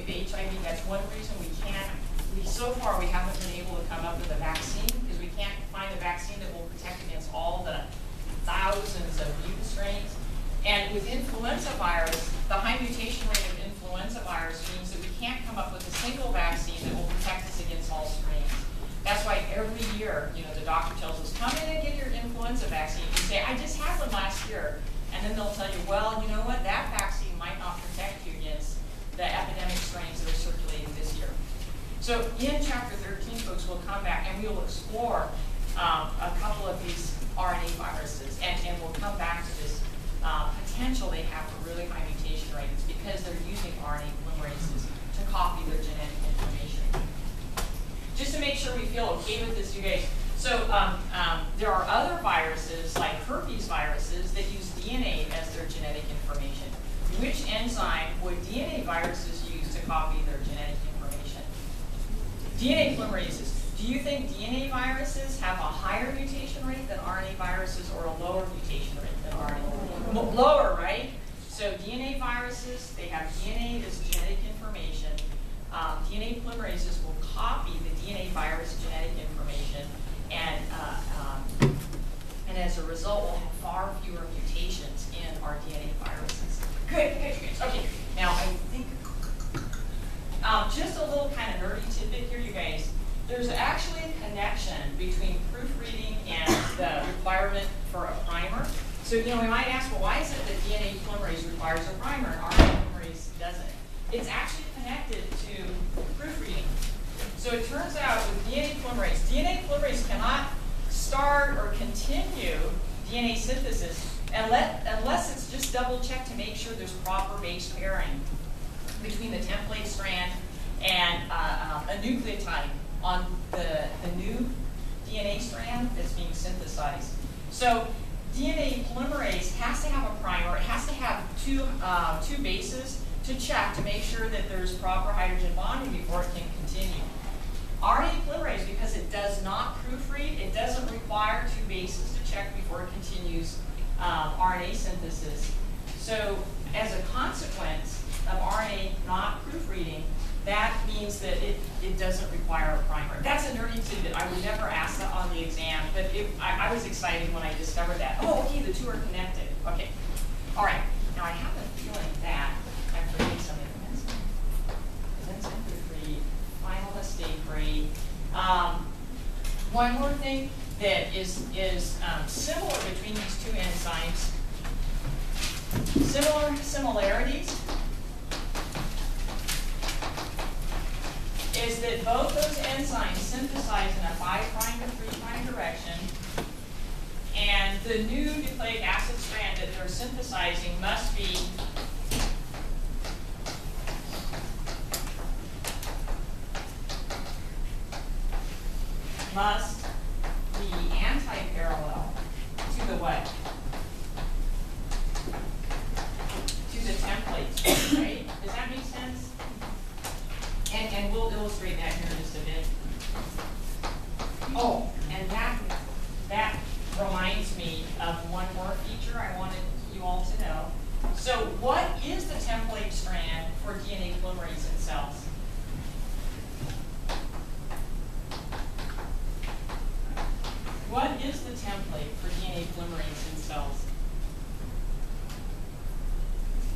with HIV. That's one reason so far we haven't been able to come up with a vaccine, because we can't find a vaccine that will protect against all the thousands of mutant strains. And with influenza virus, the high mutation rate of influenza virus means that we can't come up with a single vaccine that will protect us against all strains. That's why every year, the doctor tells us, come in and get your influenza vaccine. You say, I just had one last year. And then they'll tell you, well, you know what, that vaccine might not protect you against the epidemic strains that are circulating this year. So in chapter 13, folks, we'll come back and we'll explore a couple of these RNA viruses, and we'll come back to this potential they have for really high mutation rates because they're using RNA polymerases to copy their genetic information. Just to make sure we feel okay with this, you guys, so there are other viruses, like herpes viruses, that use DNA as their genetic information. Which enzyme would DNA viruses use to copy their genetic information? DNA polymerases. Do you think DNA viruses have a higher mutation rate than RNA viruses, or a lower mutation rate than RNA? Lower, right? So DNA viruses, they have DNA as genetic information. DNA polymerases will copy the DNA virus genetic information, and as a result, we'll have far fewer mutations in our DNA viruses. Good. Okay, now I think just a little kind of nerdy tidbit here, you guys. There's actually a connection between proofreading and the requirement for a primer. So, we might ask, well, why is it that DNA polymerase requires a primer and RNA polymerase doesn't? It's actually connected to proofreading. So it turns out with DNA polymerase cannot start or continue DNA synthesis unless it's just double checked to make sure there's proper base pairing between the template strand and a nucleotide on the new DNA strand that's being synthesized. So DNA polymerase has to have a primer. It has to have two bases to check to make sure that there's proper hydrogen bonding before it can continue. RNA polymerase, because it does not proofread, it doesn't require two bases to check before it continues RNA synthesis. So as a consequence of RNA not proofreading, that means that it doesn't require a primer. That's a nerdy tidbit. I would never ask that on the exam, but I was excited when I discovered that. Oh, okay, the two are connected. Okay. All right. Now I have a feeling that I'm forgetting something. Enzyme proofread, final mistake rate. One more thing that is similar between these two enzymes. Similarities is that both those enzymes synthesize in a 5' to 3' direction, and the new nucleic acid strand that they're synthesizing must be anti-parallel to the what? To the template, right? Does that make sense? And we'll illustrate that here in just a bit. Oh, and that reminds me of one more feature I wanted you all to know. So what is the template strand for DNA polymerase in cells? What is the template for DNA polymerase in cells?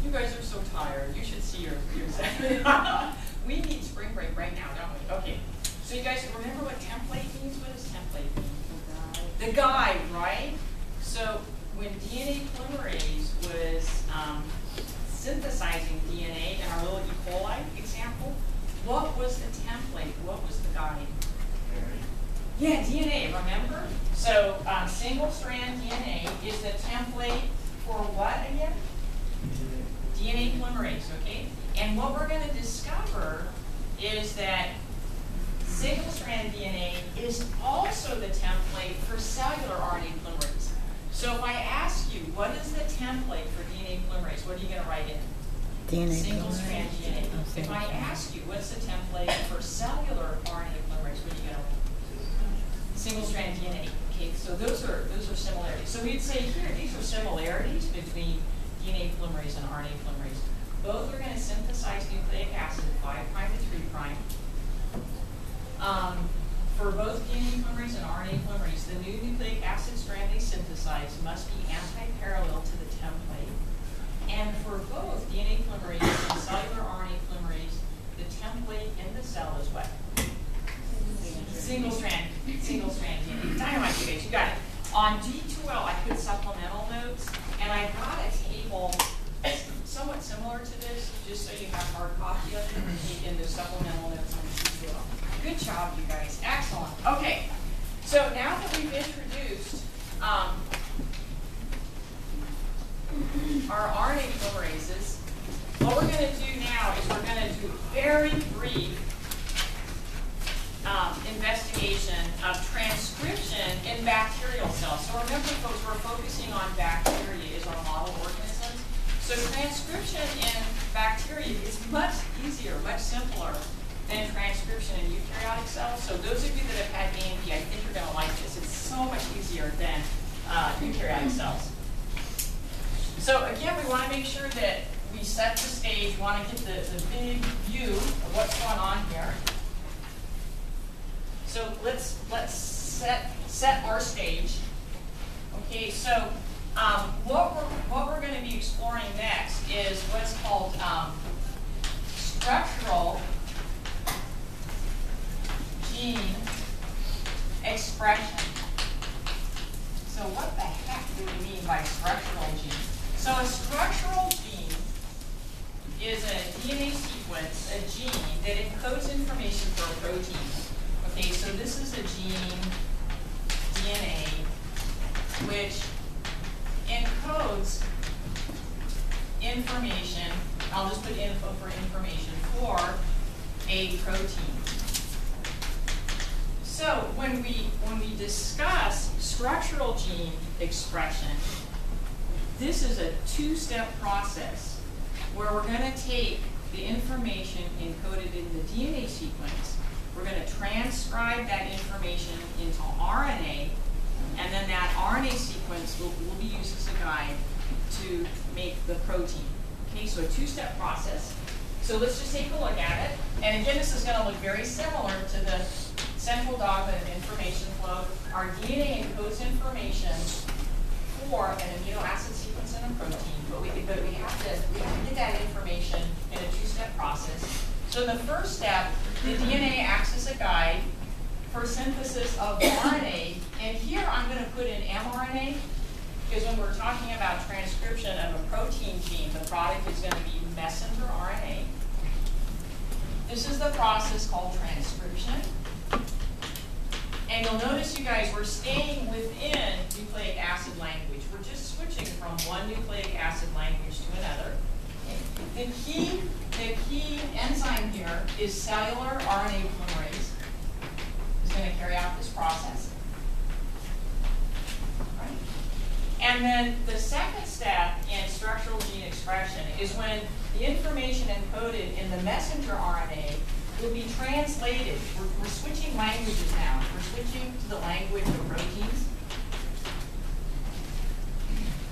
You guys are so tired. You should see your We need spring break right now, don't we? Okay. So you guys remember what template means? What does template mean? The guide, right? So when DNA polymerase was synthesizing DNA in our little E. coli example, what was the template? What was the guide? Yeah, DNA, remember? So single-strand DNA is the template for what again? DNA polymerase, okay? And what we're going to discover is that single-strand DNA is also the template for cellular RNA polymerase. So if I ask you, what is the template for DNA polymerase, what are you going to write in? DNA Single-strand DNA. If I ask you, what's the template for cellular RNA polymerase, what are you going to write? Single-strand DNA. Okay, so those are similarities. So we'd say here, these are similarities between DNA polymerase and RNA polymerase. Both are going to synthesize synthesized nucleic acid, 5' to 3'. For both DNA polymerase and RNA polymerase, the new nucleic acid strand they synthesize must be anti-parallel to the template. And for both DNA polymerase and cellular RNA polymerase, the template in the cell is what? Single strand DNA. Dynamite, you guys, you got it. On D2L, I put supplemental notes, and I got a table somewhat similar to this, just so you have hard copy of it in the supplemental notes on D2L. Good job, you guys. Excellent. Okay, so now that we've introduced our RNA polymerases, what we're going to do now is we're going to do very brief investigation of transcription in bacterial cells. So remember, folks, we're focusing on bacteria as our model organisms. So transcription in bacteria is much easier, much simpler than transcription in eukaryotic cells. So those of you that have had AMP, I think you're going to like this. It's so much easier than eukaryotic cells. So again, we want to make sure that we set the stage. We want to get the big view of what's going on here. So let's set our stage. Okay, so what we're going to be exploring next is what's called structural gene expression. So what the heck do we mean by structural gene? So a structural gene is a DNA sequence, a gene that encodes information for a protein. Okay, so this is a gene, DNA, which encodes information, I'll just put info for information, for a protein. So when we discuss structural gene expression, this is a two-step process where we're going to take the information encoded in the DNA sequence, we're going to transcribe that information into RNA, and then that RNA sequence will be used as a guide to make the protein. Okay, so a two-step process. So let's just take a look at it. And again, this is going to look very similar to the central dogma of information flow. Our DNA encodes information for an amino acid sequence in a protein, but we have to get that information in a two-step process. So in the first step, the DNA acts as a guide for synthesis of RNA, and here I'm going to put in mRNA, because when we're talking about transcription of a protein gene, the product is going to be messenger RNA. This is the process called transcription. And you'll notice, you guys, we're staying within nucleic acid language. We're just switching from one nucleic acid language to another. The key enzyme here is cellular RNA polymerase. It's going to carry out this process. Right? And then the second step in structural gene expression is when the information encoded in the messenger RNA will be translated. We're switching languages now. We're switching to the language of proteins.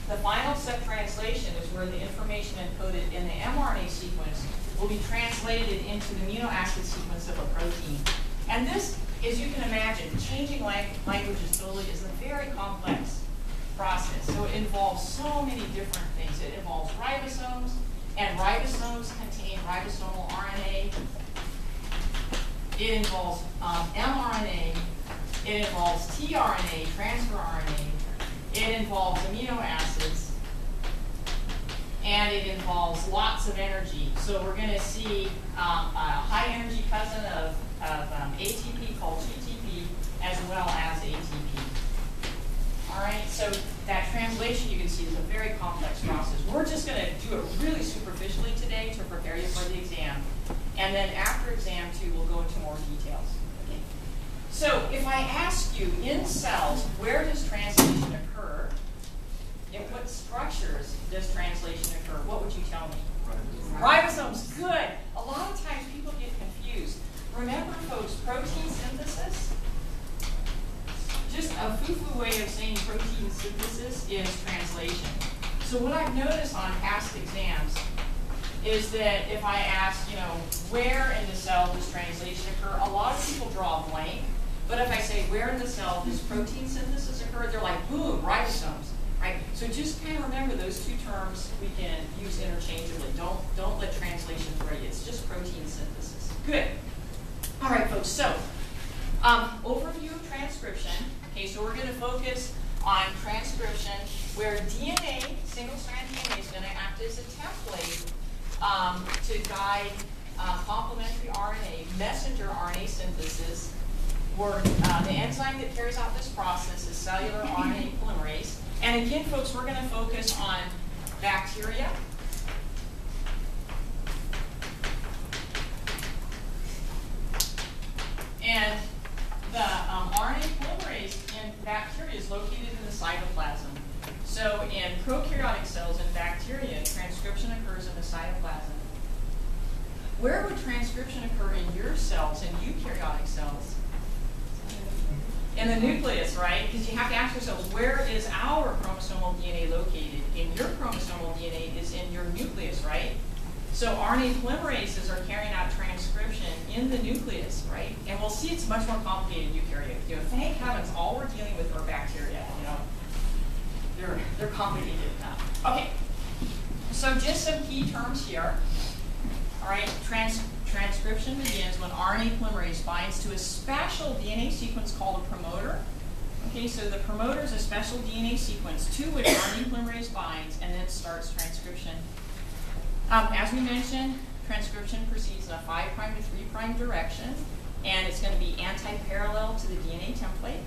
The final step translation is where the information encoded in the mRNA sequence will be translated into the amino acid sequence of a protein. And this, as you can imagine, changing languages totally is a very complex process. So it involves so many different things. It involves ribosomes, and ribosomes contain ribosomal RNA. It involves mRNA. It involves tRNA, transfer RNA. It involves amino acids. And it involves lots of energy. So we're going to see a high energy cousin of ATP called GTP, as well as ATP. All right, so that translation you can see is a very complex process. We're just going to do it really superficially today to prepare you for the exam. And then after exam 2, we'll go into more details. Okay. So if I ask you, in cells, where does translation occur? In what structures does translation occur? What would you tell me? Ribosomes. Good. A lot of times people get confused. Remember, folks, protein synthesis, just a foo-foo way of saying protein synthesis is translation. So what I've noticed on past exams is that if I ask, you know, where in the cell does translation occur, a lot of people draw a blank. But if I say, where in the cell does protein synthesis occur, they're like, boom, ribosomes, right? So just kind of remember those two terms we can use interchangeably. Don't let translation throw you. It's just protein synthesis. Good. All right, folks, so overview of transcription. Okay, so we're going to focus on transcription, where DNA, single-strand DNA, is going to act as a template to guide complementary RNA, messenger RNA synthesis, where the enzyme that carries out this process is cellular RNA polymerase. And again, folks, we're going to focus on bacteria. And the RNA polymerase in bacteria is located in the cytoplasm. So in prokaryotic cells and bacteria, transcription occurs in the cytoplasm. Where would transcription occur in your cells, in eukaryotic cells? In the nucleus, right? Because you have to ask yourselves, where is our chromosomal DNA located? And your chromosomal DNA is in your nucleus, right? So RNA polymerases are carrying out transcription in the nucleus, right? And we'll see it's much more complicated in eukaryote. You know, thank heavens, all we're dealing with are bacteria. You know, they're complicated enough. Okay, so just some key terms here. All right, transcription begins when RNA polymerase binds to a special DNA sequence called a promoter. Okay, so the promoter is a special DNA sequence to which RNA polymerase binds and then starts transcription. As we mentioned, transcription proceeds in a 5' to 3' direction, and it's going to be anti-parallel to the DNA template.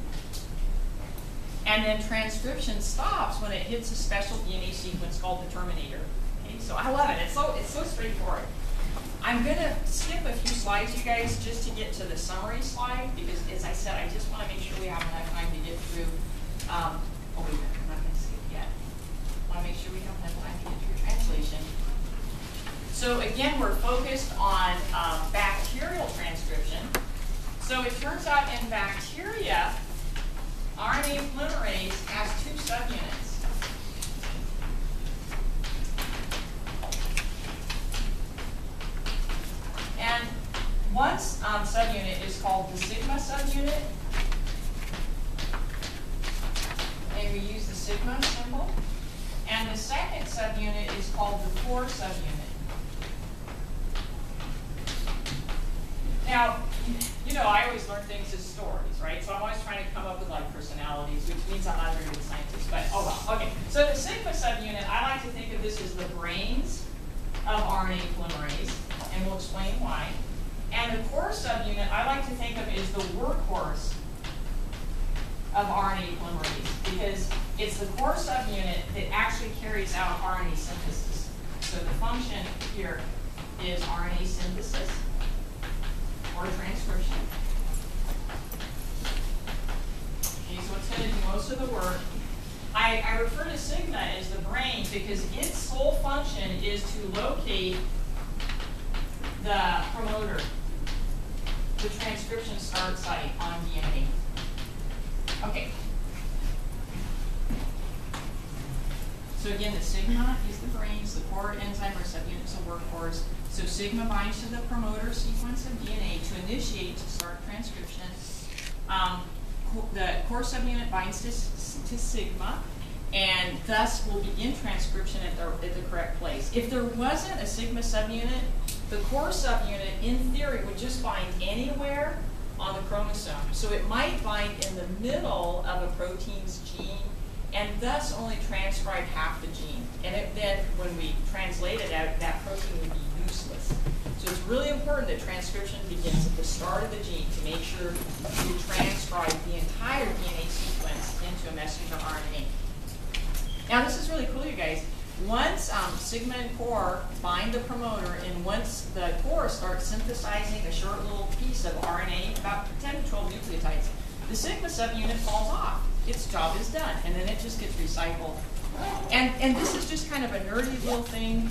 And then transcription stops when it hits a special DNA sequence called the terminator. Okay, so I love it. It's so straightforward. I'm going to skip a few slides, you guys, just to get to the summary slide, because as I said, I just want to make sure we have enough time to get through. Oh, wait, I'm not going to skip yet. I want to make sure we have enough time to get through translation. So again, we're focused on bacterial transcription. So it turns out in bacteria, RNA polymerase has two subunits. And one subunit is called the sigma subunit. And we use the sigma symbol. And the second subunit is called the core subunit. Now, you know, I always learn things as stories, right? So I'm always trying to come up with like personalities, which means I'm not a very good scientist, but oh well. Okay, so the sigma subunit, I like to think of this as the brains of RNA polymerase, and we'll explain why. And the core subunit, I like to think of as the workhorse of RNA polymerase, because it's the core subunit that actually carries out RNA synthesis. So the function here is RNA synthesis, or transcription. Okay, so it's going to do most of the work. I refer to sigma as the brain because its sole function is to locate the promoter, the transcription start site on DNA. Okay. So again, the sigma is the brains, the core enzyme or subunit is a workhorse. So sigma binds to the promoter sequence of DNA to initiate, to start transcription. The core subunit binds to sigma, and thus will begin transcription at the correct place. If there wasn't a sigma subunit, the core subunit, in theory, would just bind anywhere on the chromosome. So it might bind in the middle of a protein's gene, and thus only transcribe half the gene. And then when we translate it out, that protein would be useless. So it's really important that transcription begins at the start of the gene to make sure you transcribe the entire DNA sequence into a messenger RNA. Now this is really cool, you guys. Once sigma and core bind the promoter, and once the core starts synthesizing a short little piece of RNA, about 10 to 12 nucleotides, the sigma subunit falls off. Its job is done, and then it just gets recycled. And this is just kind of a nerdy little thing.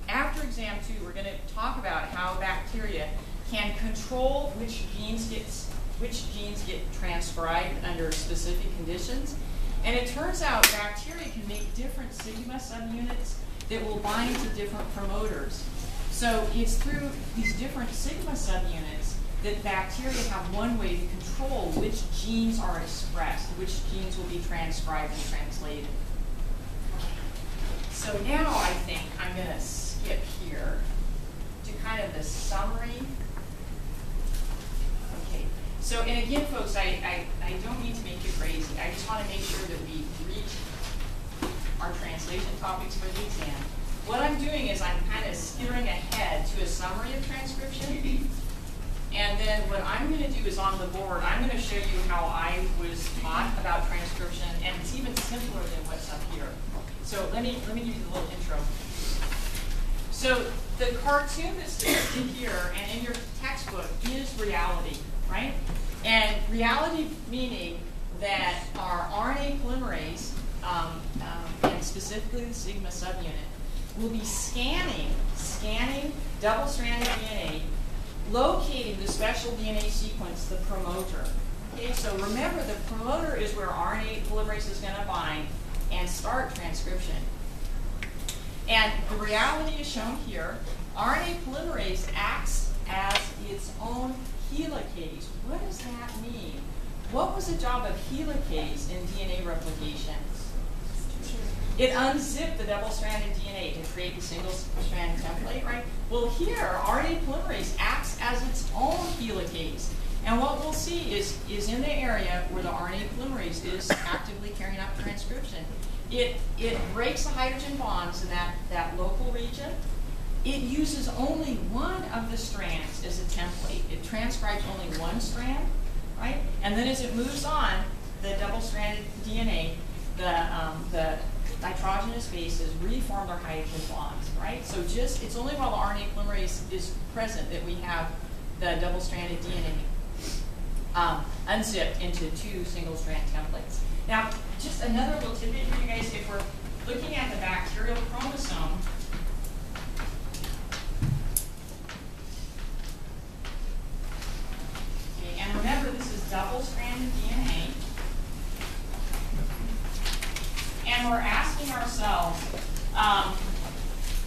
After exam 2, we're going to talk about how bacteria can control which genes get transcribed under specific conditions. And it turns out bacteria can make different sigma subunits that will bind to different promoters. So it's through these different sigma subunits that bacteria have one way to control which genes are expressed, which genes will be transcribed and translated. So now I think I'm going to skip here to kind of the summary. Okay, so and again, folks, I don't mean to make you crazy. I just want to make sure that we reach our translation topics for the exam. What I'm doing is I'm kind of skittering ahead to a summary of transcription. And then what I'm going to do is on the board, I'm going to show you how I was taught about transcription, and it's even simpler than what's up here. So let me give you a little intro. So the cartoon that's depicted here and in your textbook is reality, right? And reality meaning that our RNA polymerase, and specifically the sigma subunit, will be scanning double-stranded DNA, locating the special DNA sequence, the promoter. Okay, so remember, the promoter is where RNA polymerase is going to bind and start transcription. And the reality is shown here. RNA polymerase acts as its own helicase. What does that mean? What was the job of helicase in DNA replication? It unzipped the double-stranded DNA to create the single-strand template, right? Well, here, RNA polymerase acts as its own helicase. And what we'll see is in the area where the RNA polymerase is actively carrying out transcription, it breaks the hydrogen bonds in that local region. It uses only one of the strands as a template. It transcribes only one strand, right? And then as it moves on, the double-stranded DNA, the nitrogenous bases reform their hydrogen bonds, right? So it's only while the RNA polymerase is present that we have the double-stranded DNA unzipped into two single-strand templates. Now, just another little tidbit for you guys, if we're looking at the bacterial chromosome, okay, and remember this is double-stranded DNA, and we're asking ourselves,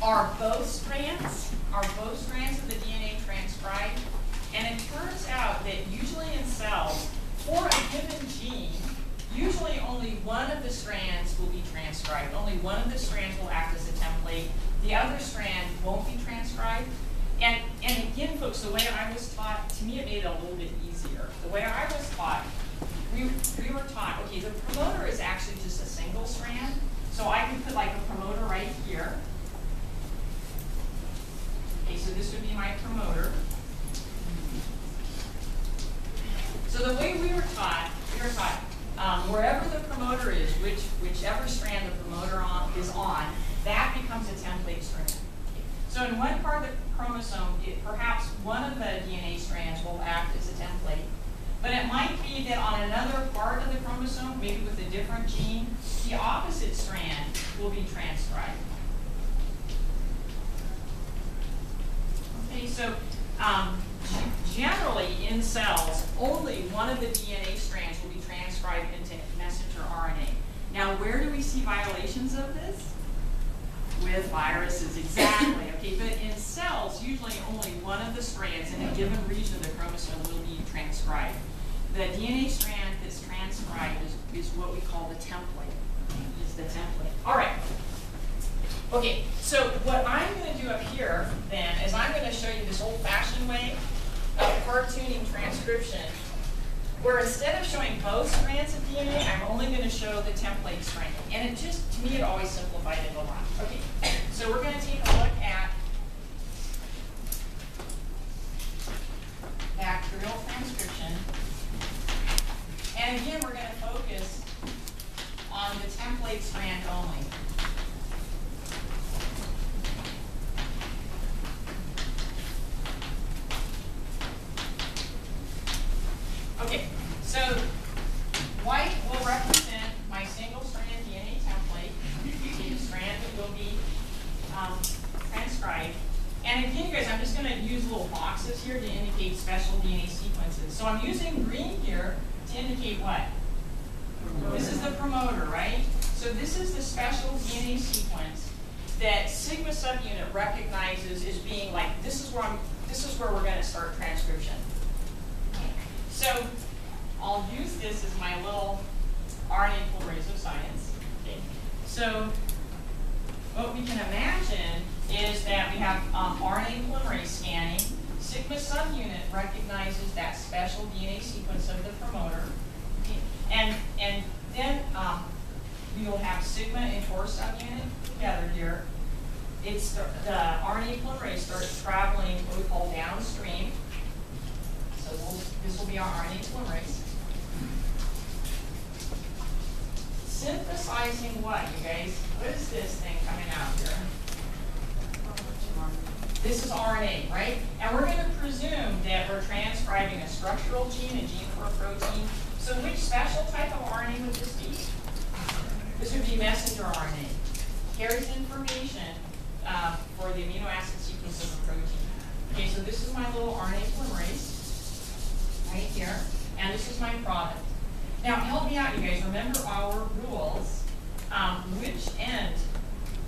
are both strands of the DNA transcribed? And it turns out that usually in cells, for a given gene, usually only one of the strands will be transcribed. Only one of the strands will act as a template. The other strand won't be transcribed. And again, folks, the way I was taught, to me it made it a little bit easier. The way I was taught, we were taught, okay, the promoter is actually just a single strand. So I can put like a promoter right here. Okay, so this would be my promoter. So the way we were taught, wherever the promoter is, whichever strand the promoter is on, that becomes a template strand. So in one part of the chromosome, perhaps one of the DNA strands will act as a template. But it might be that on another part of the chromosome, maybe with a different gene, the opposite strand will be transcribed. Okay, so generally in cells, only one of the DNA strands will be transcribed into messenger RNA. Now, where do we see violations of this? With viruses, exactly. Okay, but in cells, usually only one of the strands in a given region of the chromosome will be transcribed. The DNA strand that's transcribed is what we call the template. Is the template. All right. Okay, so what I'm going to do up here then is I'm going to show you this old-fashioned way of cartooning transcription, where instead of showing both strands of DNA, I'm only going to show the template strand. And it just, to me, it always simplified it a lot. Okay, so we're going to take a look at bacterial transcription. And again, we're going to focus on the template strand only. Okay, so white will represent my single-strand DNA template, the strand that will be transcribed. And again, guys, I'm just going to use little boxes here to indicate special DNA sequences. So I'm using green here to indicate what? Promoter. This is the promoter, right? So this is the special DNA sequence that sigma subunit recognizes as being like, this is where we're going to start transcription. So I'll use this as my little RNA polymerase of science. Okay. So what we can imagine is that we have RNA polymerase scanning. Sigma subunit recognizes that special DNA sequence of the promoter. Okay. And then we will have sigma and core subunit together here. It's the RNA polymerase starts traveling what we call downstream. So this will be our RNA polymerase. Synthesizing what, you guys? What is this thing coming out here? This is RNA, right? And we're going to presume that we're transcribing a structural gene, a gene for a protein. So which special type of RNA would this be? This would be messenger RNA. Carries information for the amino acid sequence of a protein. Okay, so this is my little RNA polymerase right here, and this is my product. Now, help me out, you guys. Remember our rules. Which end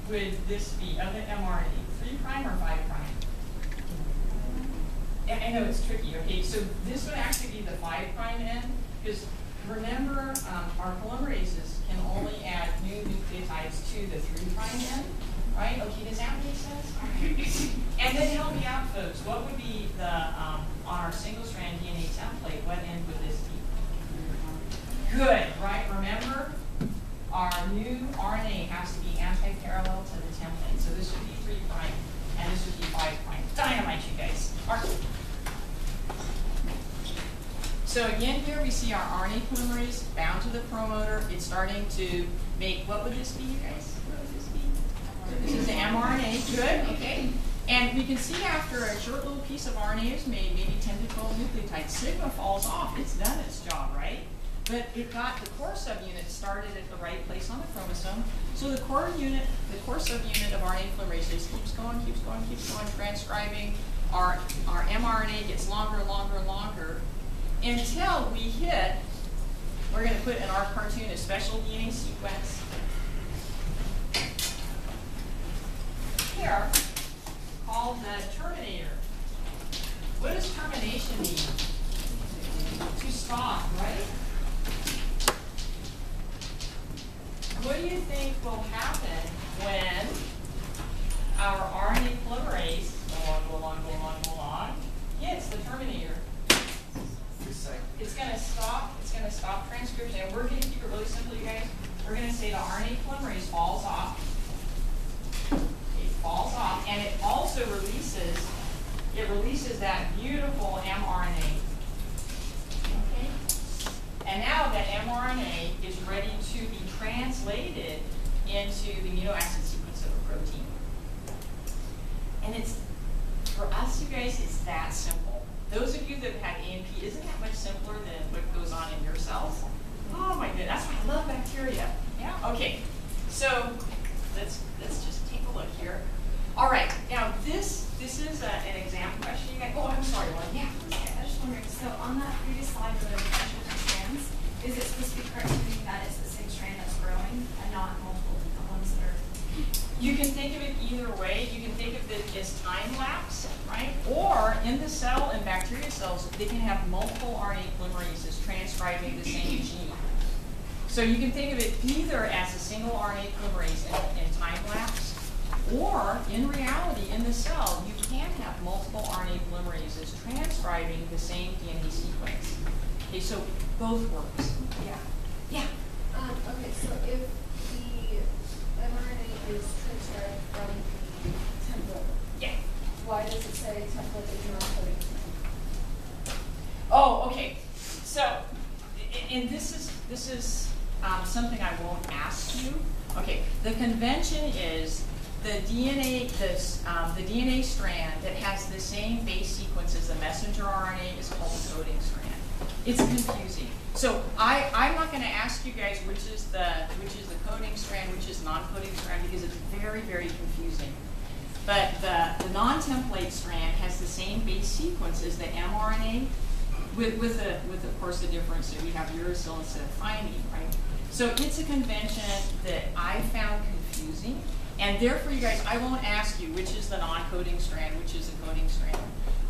would this be of the mRNA? 3' or 5'? I know it's tricky. Okay, so this would actually be the 5' end, because remember, our polymerases can only add new nucleotides to the 3' end, right? Okay, does that make sense? All right. And then help me out, folks. What would be the on our single-strand DNA template? What end would this be? Good, right? Remember, our new RNA has to be anti-parallel to the template. So this would be 3', and this would be 5'. Dynamite, you guys. All right. So again, here we see our RNA polymerase bound to the promoter. It's starting to make, what would this be, you guys? What would this be? This is the mRNA. Good, okay. And we can see after a short little piece of RNA is made, maybe 10 to 12 nucleotides, sigma falls off. It's done its job, right? But it got the core subunit started at the right place on the chromosome. So the core subunit of RNA polymerases keeps going, transcribing. Our mRNA gets longer and longer and longer until we hit, we're going to put in our cartoon a special DNA sequence here called the terminator. What does termination mean? To stop, right? What do you think will happen when our RNA polymerase, go along, hits the terminator? It's going to stop transcription. And we're going to keep it really simple, you guys. We're going to say the RNA polymerase falls off. It falls off, and it also releases that beautiful mRNA. Okay? And now that mRNA is ready to be translated into the amino acid sequence of a protein. And it's, for us, you guys, it's that simple. Those of you that have had AMP, isn't that much simpler than what goes on in your cells? Oh my goodness, that's why I love bacteria. Yeah. Okay. So let's just take a look here. All right. Now this is an exam question. You guys. Oh, I'm sorry. One. Yeah. Okay, I was just wondering. So on that previous slide where there were different strands, is it supposed to be correct to mean that it's the same strand that's growing and not multiple ones that are? You can think of it either way. You can think of it as time lapse, right? Or in the cell, in bacteria cells, they can have multiple RNA polymerases transcribing the same gene. So you can think of it either as a single RNA polymerase in time lapse, or in reality, in the cell, you can have multiple RNA polymerases transcribing the same DNA sequence. Okay, so both works. Yeah. Yeah. Okay, so if the mRNA is transcribed from the template, yeah. Why does it say template is non-coding? Oh, okay. So, and this is something I won't ask you. Okay, the convention is the DNA, the DNA strand that has the same base sequence as the messenger RNA is called the coding strand. It's confusing. So I'm not going to ask you guys which is the coding strand, which is non-coding strand, because it's very, very confusing. But the non-template strand has the same base sequence as the mRNA, with of course the difference that we have uracil instead of thymine, right? So it's a convention that I found confusing, And therefore, you guys, I won't ask you which is the non-coding strand, which is the coding strand.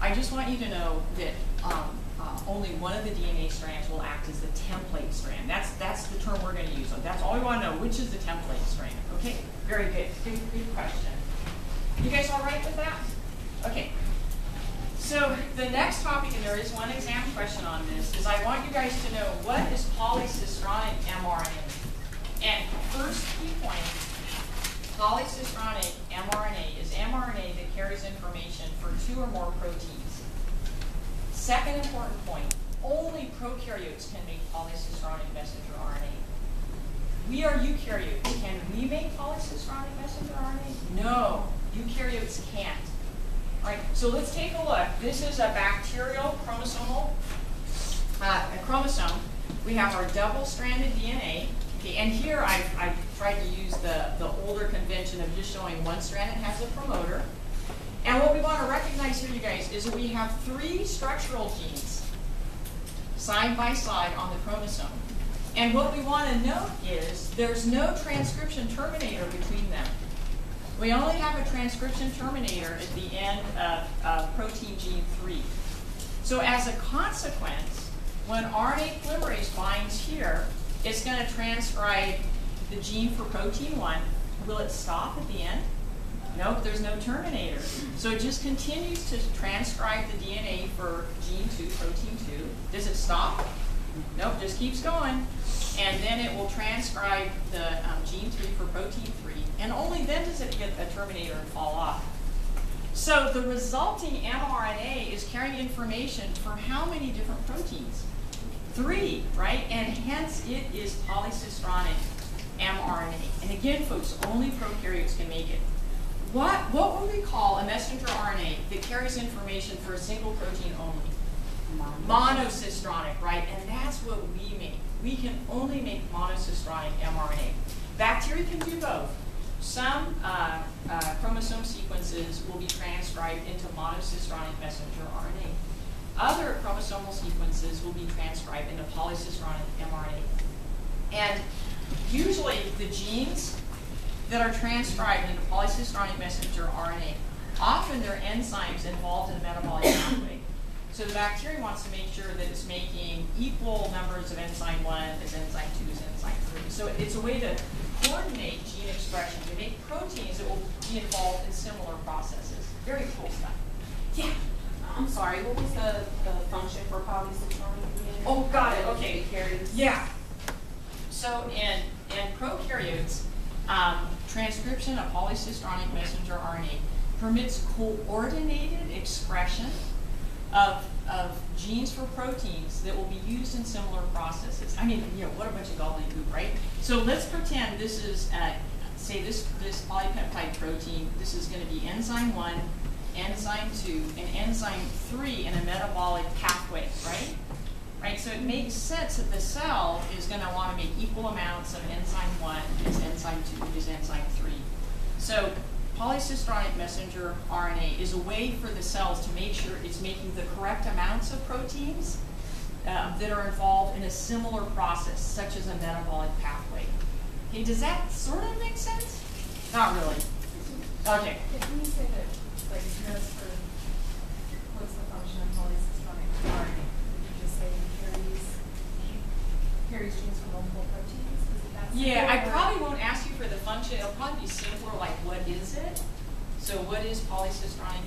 I just want you to know that only one of the DNA strands will act as the template strand. That's the term we're going to use. So that's all we want to know, which is the template strand. Okay, very good. Good question. You guys all right with that? Okay. So the next topic, and there is one exam question on this, is I want you guys to know what is polycistronic mRNA. And first key point, polycistronic mRNA is mRNA that carries information for 2 or more proteins. Second important point, only prokaryotes can make polycistronic messenger RNA. We are eukaryotes. Can we make polycistronic messenger RNA? No, eukaryotes can't. All right, so let's take a look. This is a bacterial chromosomal chromosome. We have our double-stranded DNA. Okay, and here I've tried to use the older convention of just showing one strand that has a promoter. And what we want to recognize here, you guys, is that we have 3 structural genes side by side on the chromosome. And what we want to note is there's no transcription terminator between them. We only have a transcription terminator at the end of protein gene 3. So as a consequence, when RNA polymerase binds here, it's going to transcribe the gene for protein 1. Will it stop at the end? Nope, there's no terminator. So it just continues to transcribe the DNA for gene 2, protein 2. Does it stop? Nope, just keeps going. And then it will transcribe the gene 3 for protein 3. And only then does it get a terminator and fall off. So the resulting mRNA is carrying information for how many different proteins? 3, right? And hence it is polycistronic mRNA. And again, folks, only prokaryotes can make it. What would we call a messenger RNA that carries information for a single protein only? Monocistronic, right? And that's what we make. We can only make monocistronic mRNA. Bacteria can do both. Some chromosome sequences will be transcribed into monocistronic messenger RNA. Other chromosomal sequences will be transcribed into polycistronic mRNA. And usually the genes that are transcribed into polycistronic messenger RNA, often they're enzymes involved in the metabolic pathway. So the bacteria wants to make sure that it's making equal numbers of enzyme 1 as enzyme 2 as enzyme 3. So it's a way to coordinate gene expression to make proteins that will be involved in similar processes. Very cool stuff. Yeah. I'm sorry, what was the function for polycistronic DNA? Oh, got it. Okay. It carries. Yeah. So in prokaryotes, transcription of polycistronic messenger RNA permits coordinated expression of genes for proteins that will be used in similar processes. I mean, you know, what a bunch of gobbledygook, right? So let's pretend this is, say this polypeptide protein, this is going to be enzyme 1, enzyme 2, and enzyme 3 in a metabolic pathway, right? Right, so it makes sense that the cell is going to want to make equal amounts of enzyme 1 as enzyme 2 as enzyme 3. So polycistronic messenger RNA is a way for the cells to make sure it's making the correct amounts of proteins that are involved in a similar process, such as a metabolic pathway. Okay, does that sort of make sense? Not really. Okay. Can you say that, like, just for what's the function of polycistronic RNA? Did you just say it carries genes for multiple proteins? Is it that Yeah, I simple, or- probably won't ask you for the function. It'll probably be simpler, like what is it? So what is polycistronic